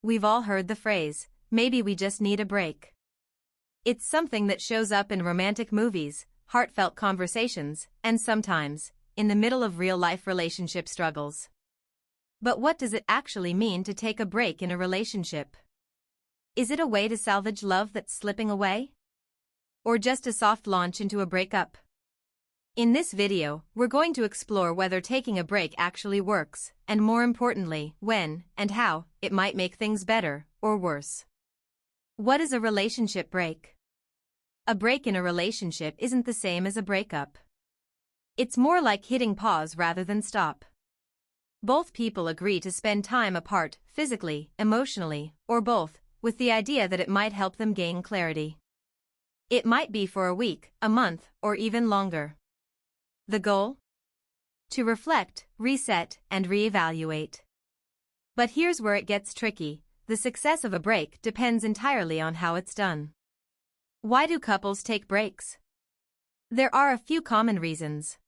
We've all heard the phrase, maybe we just need a break. It's something that shows up in romantic movies, heartfelt conversations, and sometimes, in the middle of real-life relationship struggles. But what does it actually mean to take a break in a relationship? Is it a way to salvage love that's slipping away? Or just a soft launch into a breakup? In this video, we're going to explore whether taking a break actually works, and more importantly, when and how it might make things better or worse. What is a relationship break? A break in a relationship isn't the same as a breakup. It's more like hitting pause rather than stop. Both people agree to spend time apart, physically, emotionally, or both, with the idea that it might help them gain clarity. It might be for a week, a month, or even longer. The goal? To reflect, reset, and reevaluate. But here's where it gets tricky. The success of a break depends entirely on how it's done. Why do couples take breaks? There are a few common reasons.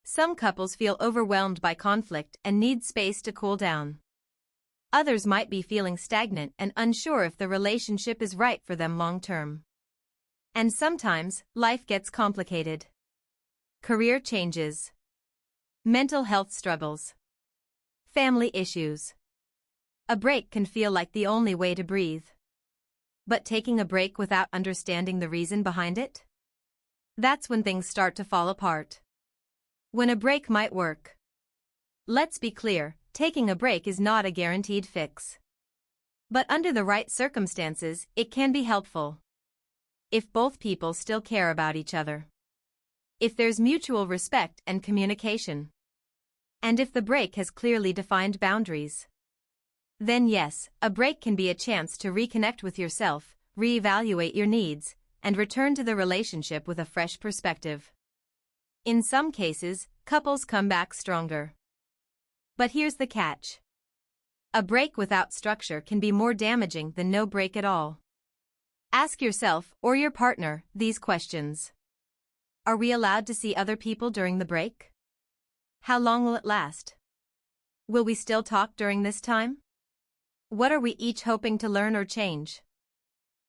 Some couples feel overwhelmed by conflict and need space to cool down. Others might be feeling stagnant and unsure if the relationship is right for them long-term. And sometimes, life gets complicated. Career changes. Mental health struggles. Family issues. A break can feel like the only way to breathe. But taking a break without understanding the reason behind it? That's when things start to fall apart. When a break might work. Let's be clear, taking a break is not a guaranteed fix. But under the right circumstances, it can be helpful. If both people still care about each other. If there's mutual respect and communication. And if the break has clearly defined boundaries. Then yes, a break can be a chance to reconnect with yourself, reevaluate your needs, and return to the relationship with a fresh perspective. In some cases, couples come back stronger. But here's the catch. A break without structure can be more damaging than no break at all. Ask yourself or your partner these questions. Are we allowed to see other people during the break? How long will it last? Will we still talk during this time? What are we each hoping to learn or change?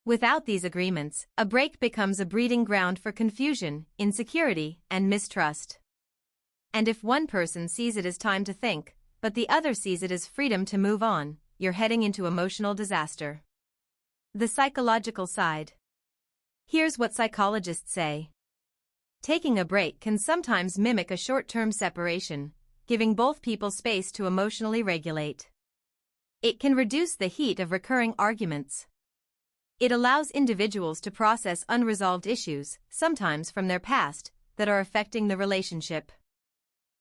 Without these agreements, a break becomes a breeding ground for confusion, insecurity, and mistrust. And if one person sees it as time to think, but the other sees it as freedom to move on, you're heading into emotional disaster. The psychological side. Here's what psychologists say. Taking a break can sometimes mimic a short-term separation, giving both people space to emotionally regulate. It can reduce the heat of recurring arguments. It allows individuals to process unresolved issues, sometimes from their past, that are affecting the relationship.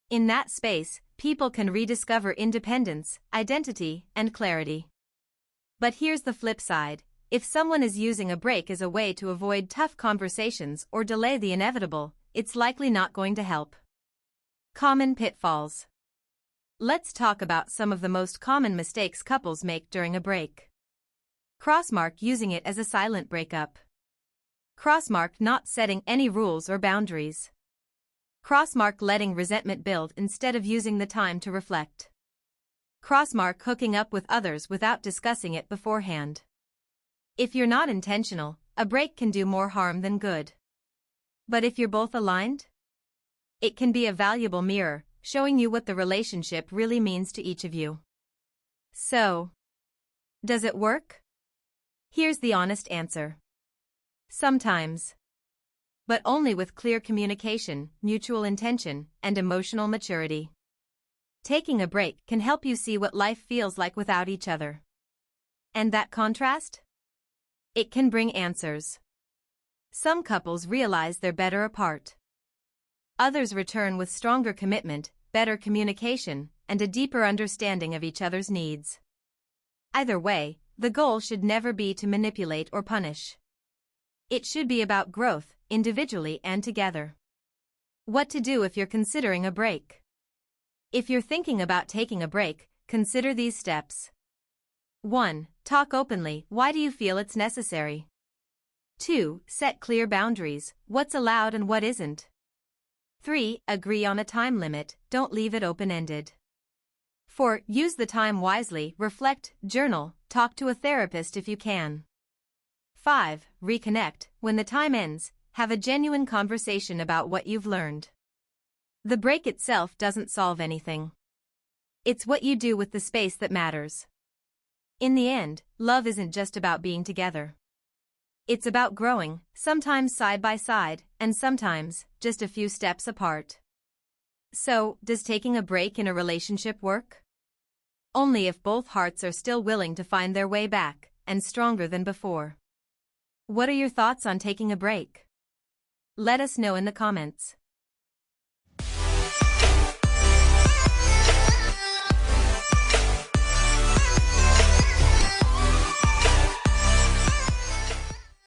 In that space, people can rediscover independence, identity, and clarity. But here's the flip side. If someone is using a break as a way to avoid tough conversations or delay the inevitable, it's likely not going to help. Common pitfalls. Let's talk about some of the most common mistakes couples make during a break. Crossmark using it as a silent breakup. Crossmark not setting any rules or boundaries. Crossmark letting resentment build instead of using the time to reflect. Crossmark hooking up with others without discussing it beforehand. If you're not intentional, a break can do more harm than good. But if you're both aligned, it can be a valuable mirror, showing you what the relationship really means to each of you. So, does it work? Here's the honest answer. Sometimes. But only with clear communication, mutual intention, and emotional maturity. Taking a break can help you see what life feels like without each other. And that contrast? It can bring answers. Some couples realize they're better apart. Others return with stronger commitment, better communication, and a deeper understanding of each other's needs. Either way, the goal should never be to manipulate or punish. It should be about growth, individually and together. What to do if you're considering a break? If you're thinking about taking a break, consider these steps. 1. Talk openly. Why do you feel it's necessary? 2. Set clear boundaries. What's allowed and what isn't? 3. Agree on a time limit. Don't leave it open-ended. 4. Use the time wisely. Reflect, journal, Talk to a therapist if you can. 5. Reconnect. When the time ends, have a genuine conversation about what you've learned. The break itself doesn't solve anything. It's what you do with the space that matters. In the end, love isn't just about being together. It's about growing, sometimes side by side, and sometimes just a few steps apart. So, does taking a break in a relationship work? Only if both hearts are still willing to find their way back, and stronger than before. What are your thoughts on taking a break? Let us know in the comments.